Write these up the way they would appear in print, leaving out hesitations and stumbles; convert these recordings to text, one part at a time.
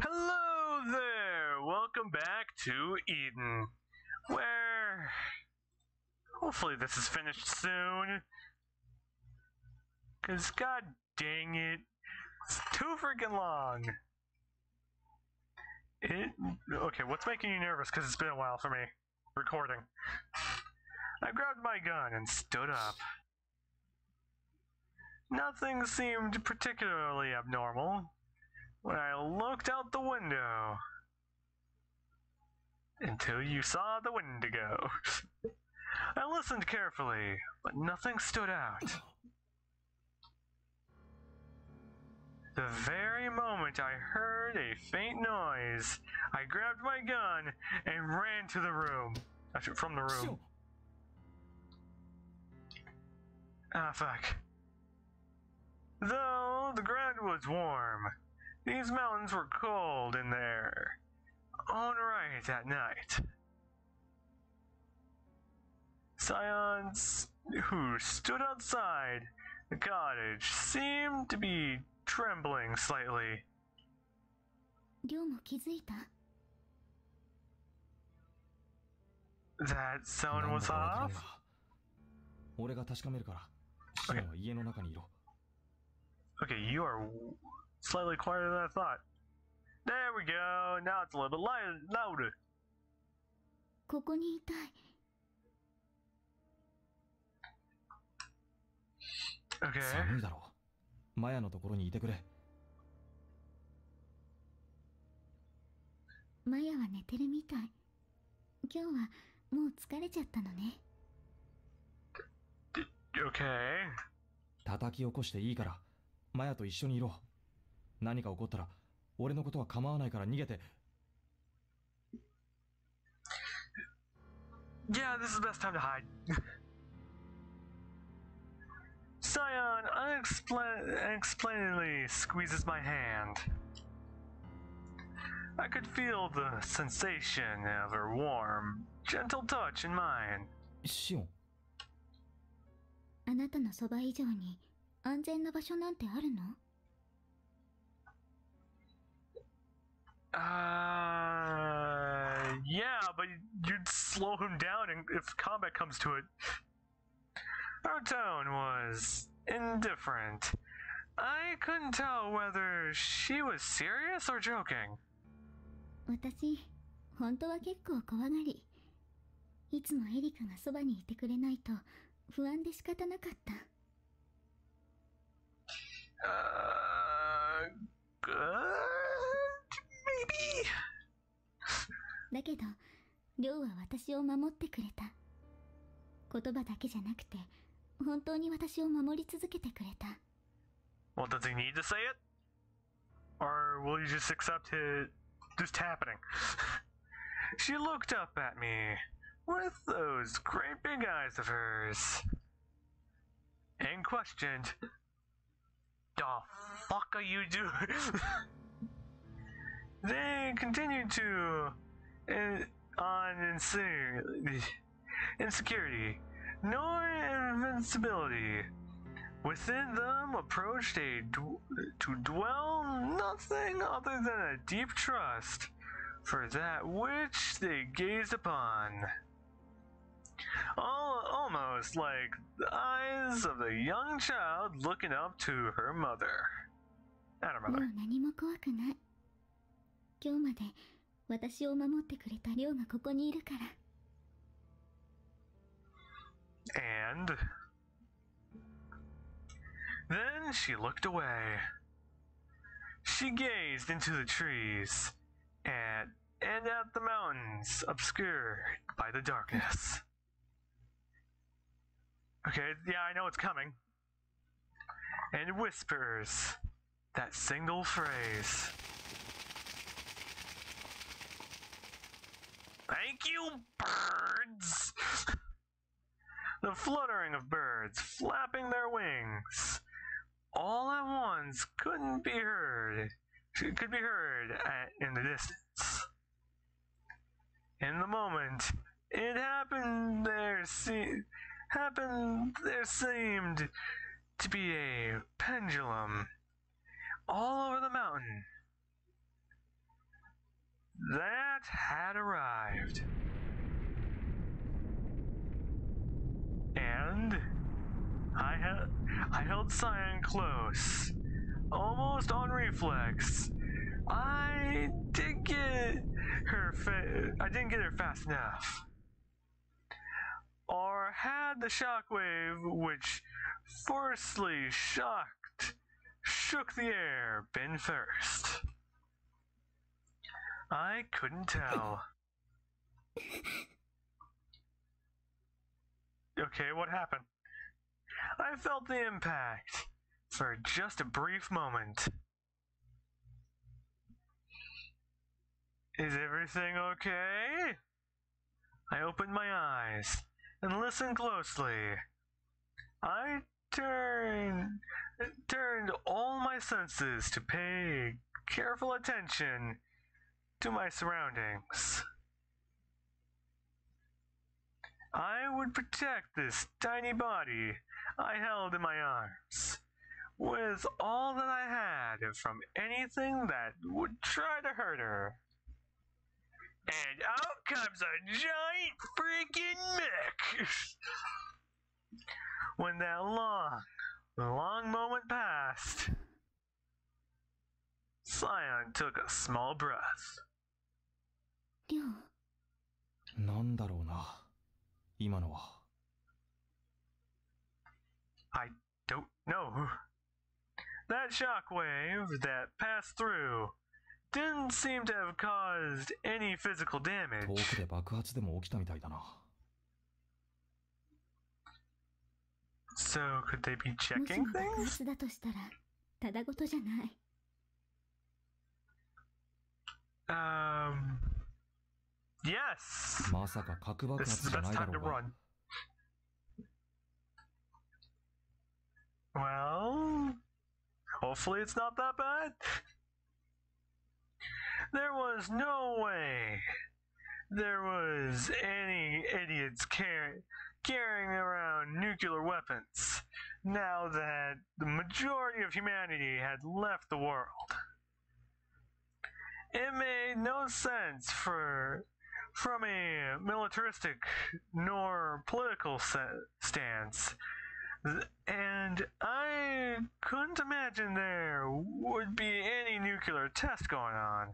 Hello there! Welcome back to Eden, where hopefully this is finished soon. Cause god dang it, it's too freaking long. Okay, what's making you nervous? Cause it's been a while for me recording. I grabbed my gun and stood up. Nothing seemed particularly abnormal when I looked out the window. Until you saw the Wendigo. I listened carefully, but nothing stood out. The very moment I heard a faint noise, I grabbed my gun and ran to the room. From the room. Ah, fuck. Though the ground was warm, these mountains were cold in their own right at night. Scions who stood outside the cottage seemed to be trembling slightly. リョウも気づいた? That sound was off? 俺が確かめるから、シオンは家の中にいろ。Okay, you are slightly quieter than I thought. There we go. Now it's a little bit louder. ここにいたい。Okay. 寒いだろう。マヤのところにいてくれ。マヤは寝てるみたい。今日はもう疲れちゃったのね。Okay. 叩き起こしていいから、マヤと一緒にいろ。何か起こったら、俺のことは構わないから逃げて。Yeah, this is the best time to hide. Scion unexplainably squeezes my hand. I could feel the sensation of her warm, gentle touch in mine. シオン。あなたのそば以上に安全な場所なんてあるの? Yeah, but you'd slow him down if combat comes to it. Her tone was indifferent. I couldn't tell whether she was serious or joking. 私、本当は結構怖がり。いつもエリカがそばにいてくれないと不安で仕方なかった。Good? Maybe? だけど、リョウは私を守ってくれた。言葉だけじゃなくて、本当に私を守り続けてくれた。Well, does he need to say it? Or will you just accept it just happening? She looked up at me with those great big eyes of hers and questioned, "The fuck are you doing?" They continued to on insecurity, nor invincibility. Within them approached to dwell nothing other than a deep trust for that which they gazed upon. Almost like the eyes of a young child looking up to her mother. And her もう mother. 何も怖くない。今日まで私を守ってくれたリョウがここにいるから。And then she looked away. She gazed into the trees and at the mountains obscured by the darkness. Okay, yeah, I know it's coming. And whispers that single phrase. Thank you, birds! The fluttering of birds flapping their wings all at once could be heard in the distance. In the moment it happened, there seemed to be a pendulum all over the mountain. had arrived. And I held Cyan close, almost on reflex. I didn't get her fast enough. Or had the shockwave which forcefully shook the air been first? I couldn't tell. Okay, what happened? I felt the impact for just a brief moment. Is everything okay? I opened my eyes and listened closely. I turned all my senses to pay careful attention to my surroundings. I would protect this tiny body I held in my arms with all that I had from anything that would try to hurt her. And out comes a giant freaking mech! When that long moment passed, Cyan took a small breath. りょう、なんだろうな、今のは。I don't know. That shockwave that passed through didn't seem to have caused any physical 遠 damage. くで爆発でも起きたみたいだな。So, could they be もし checking も爆 things? 発だとしたらただごとじゃない。Yes! まさか核爆 This is 発 the じゃ best ないだ time ろ to うが。 run. Well, hopefully it's not that bad. There was no way there was any idiots carrying around nuclear weapons now that the majority of humanity had left the world. It made no sense from a militaristic nor political stance, and I couldn't imagine there would be any nuclear test going on.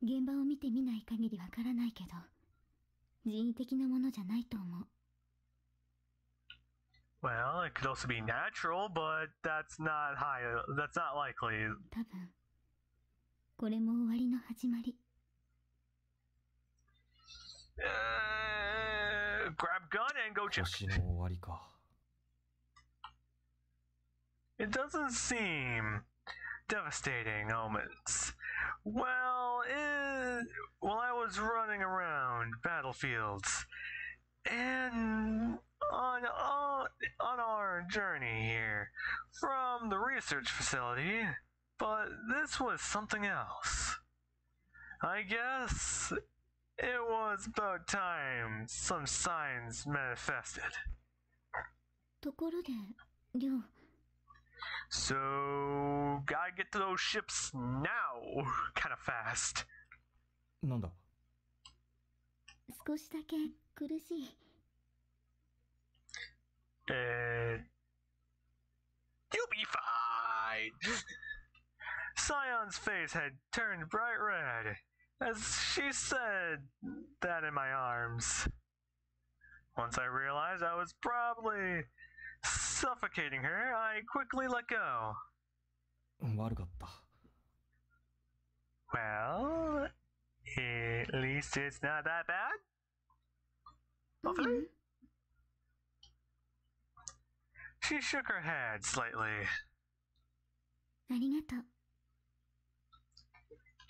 現場を見てみない限りわからないけど、人為的なものじゃないと思う。Well, it could also be natural, but that's not likely. 多分、これも終わりの始まり。Grab gun and go check. 星の終わりか。It doesn't seem devastating omens. While I was running around battlefields and on our journey here from the research facility, but this was something else. I guess it was about time some signs manifested. ところで、りょう、 So, gotta get to those ships now, kind of fast. なんだ。少しだけ苦しい。You'll be fine. Scion's face had turned bright red as she said that in my arms. Once I realized I was probably suffocating her, I quickly let go. 悪かった。Well, at least it's not that bad. ううん、 She shook her head slightly. ありがとう。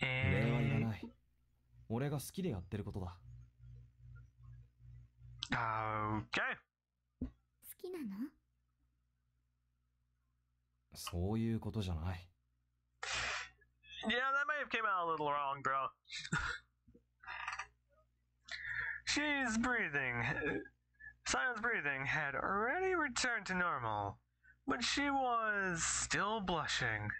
礼はいら And ない。俺が好きでやってることだ。okay. 好きなの？そういうことじゃない。Yeah, that may have came out a little wrong, bro. She's breathing. Scion's breathing had already returned to normal, but she was still blushing.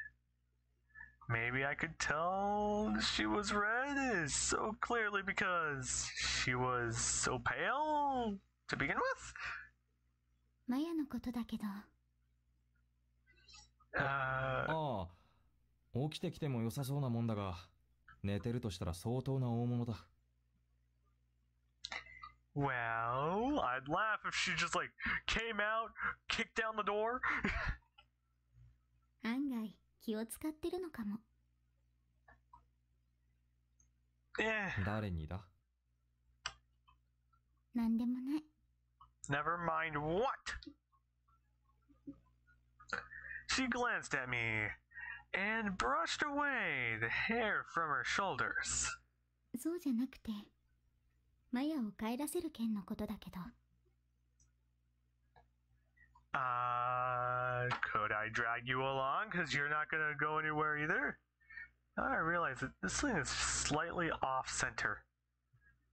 maybe I could tell she was red so clearly because she was so pale to begin with? マヤのことだけど、ああ、起きてきても良さそうなもんだが、寝てるとしたら相当な大物だ。Well, I'd laugh if she just like came out, kicked down the door. 案外気を使ってるのかも。誰にだ？なんでもない。Never mind what. She glanced at me and brushed away the hair from her shoulders. そうじゃなくて、マヤを帰らせる件のことだけど。Could I drag you along? Because you're not gonna go anywhere either? I realize that this thing is slightly off center.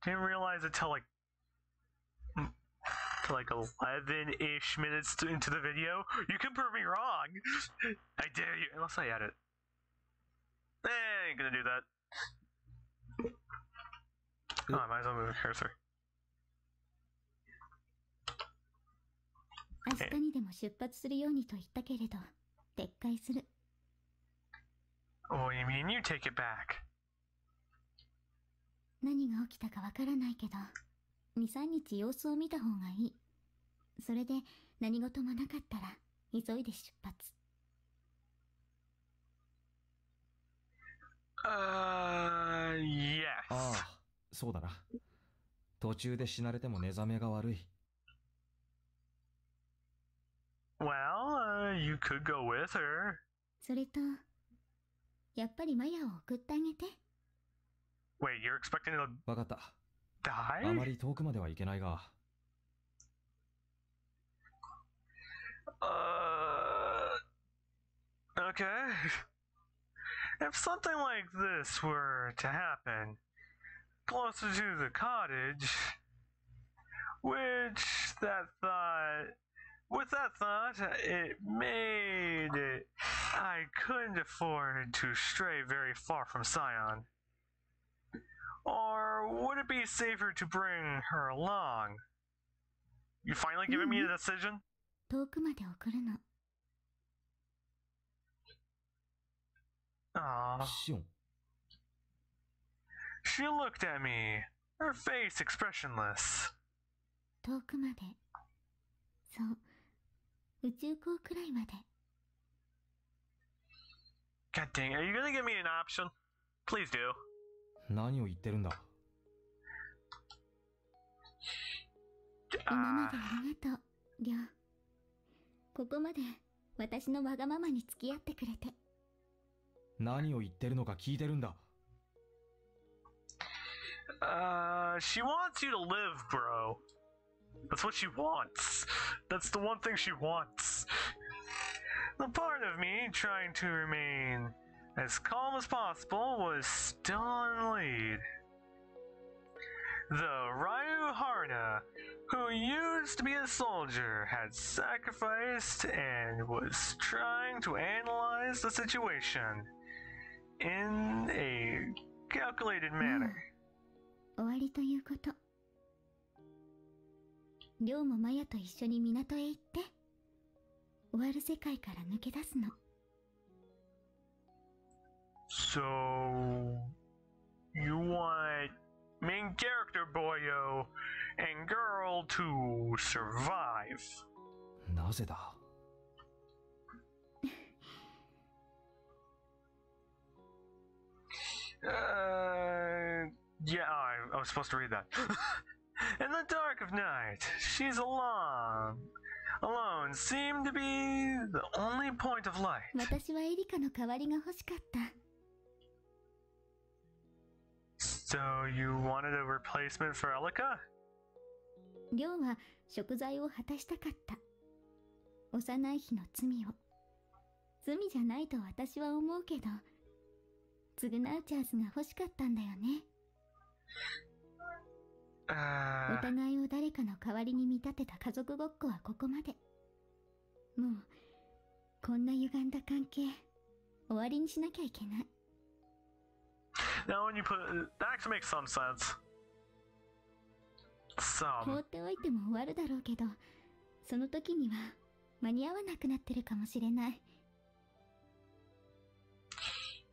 Didn't realize it till like 11-ish minutes into the video. You can prove me wrong. I dare you, unless I edit. I ain't gonna do that. Oh, I might as well move the cursor. 明日にでも出発するようにと言ったけれど、撤回する。Oh, you mean you take it back? 何が起きたかわからないけど、2、3日様子を見た方がいい。それで何事もなかったら急いで出発。Yes. ああ、そうだな。途中で死なれても寝覚めが悪い。Well, you could go with her. それと、やっぱりマヤを送ってあげて。Wait, you're expecting to わかった。die? あまり遠くまでは行けないが。Okay. If something like this were to happen closer to the cottage, with that thought, it made it I couldn't afford to stray very far from Scion. Or would it be safer to bring her along? You finally giving me a decision? 遠くまで送るの。シオン。She looked at me, her face expressionless. 遠くまで。そう。宇宙港くらいまで。God dang it, are you gonna give me an option? Please do. 何を言ってるんだ。今までありがとう、りょう。ここまで私のわがままに付き合ってくれて。何を言ってるのか聞いてるんだ。She wants you to live, bro. That's what she wants. That's the one thing she wants. The part of me trying to remain as calm as possible was still in the lead. The Ryu Harna, who used to be a soldier, had sacrificed and was trying to analyze the situation in a calculated manner. 終わりということ。りょうもマヤと一緒に港へ行って、終わる世界から抜け出すの。So, you want main character Boyo and girl to survive? なぜだ。Yeah, I was supposed to read that. In the dark of night, she's alone, seemed to be the only point of light. 私はエリカの代わりが欲しかった。So you wanted a replacement for Elika? りょうは贖罪を果たしたかった。幼い日の罪を。罪じゃないと私は思うけど、償うチャンスが欲しかったんだよね。お互いを誰かの代わりに見立てた家族ごっこはここまで。もうこんな歪んだ関係終わりにしなきゃいけない。 Now when you put that actually makes some sense. 放 Some. っておいても終わるだろうけど、その時には間に合わなくなってるかもしれない。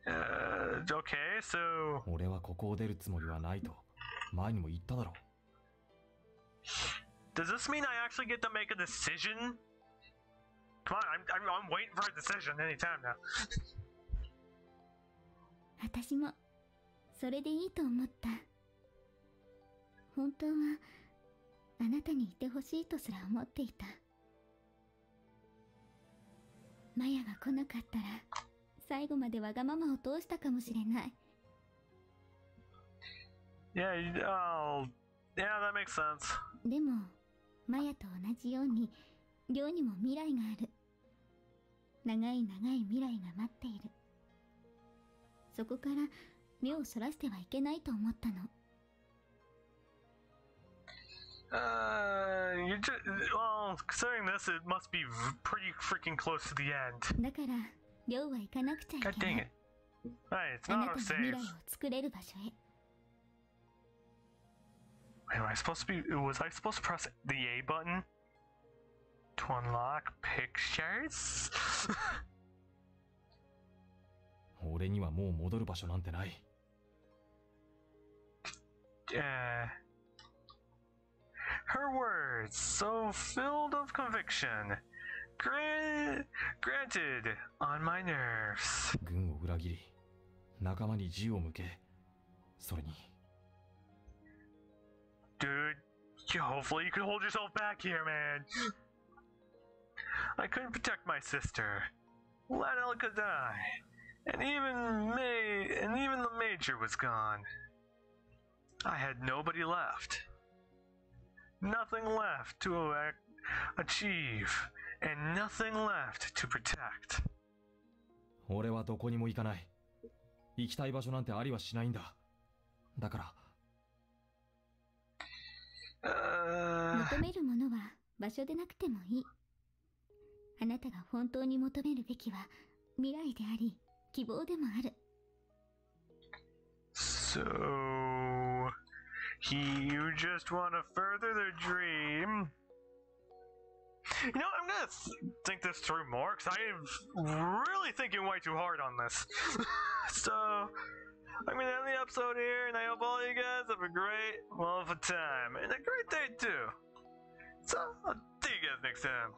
Okay, so 俺はここを出るつもりはないと前にも言っただろ。 does this mean I actually get to make a decision? Come on, I'm waiting for a decision anytime now. 私もそれでいいと思った。本当はあなたにいてほしいとすら思っていた。マヤが来なかったら最後までわがままを通したかもしれない。 Yeah, yeah, that makes sense. でもマヤと同じように亮にも未来がある。長い長い未来が待っている。そこから目をそらしてはいけないと思ったの。 You just, well, considering this, it must be pretty freaking close to the end. だから亮は行かなくちゃい God けな dang い。 it. Hey, it's あ not なた our の未 save. 来を作れる場所へ。 Wait, was I supposed to press the A button? To unlock pictures? 俺にはもう戻る場所なんてない。 Her words, so filled of conviction. Granted, on my nerves. 軍を裏切り仲間に銃を向け、それに Dude, hopefully you can hold yourself back here, man. I couldn't protect my sister. Let Elka die. And even the Major was gone. I had nobody left. Nothing left to achieve, and nothing left to protect. 俺はどこにも行かない。行きたい場所なんてありはしないんだ。だから。求めるものは場所でなくてもいい。あなたが本当に求めるべきは未来であり希望でもある。 So, you just want to further their dream. You know, I'm gonna think this through more, because I'm really thinking way too hard on this. So, I'm gonna end the episode here, and I hope all you guys have a great, wonderful time, and a great day too. So, I'll see you guys next time.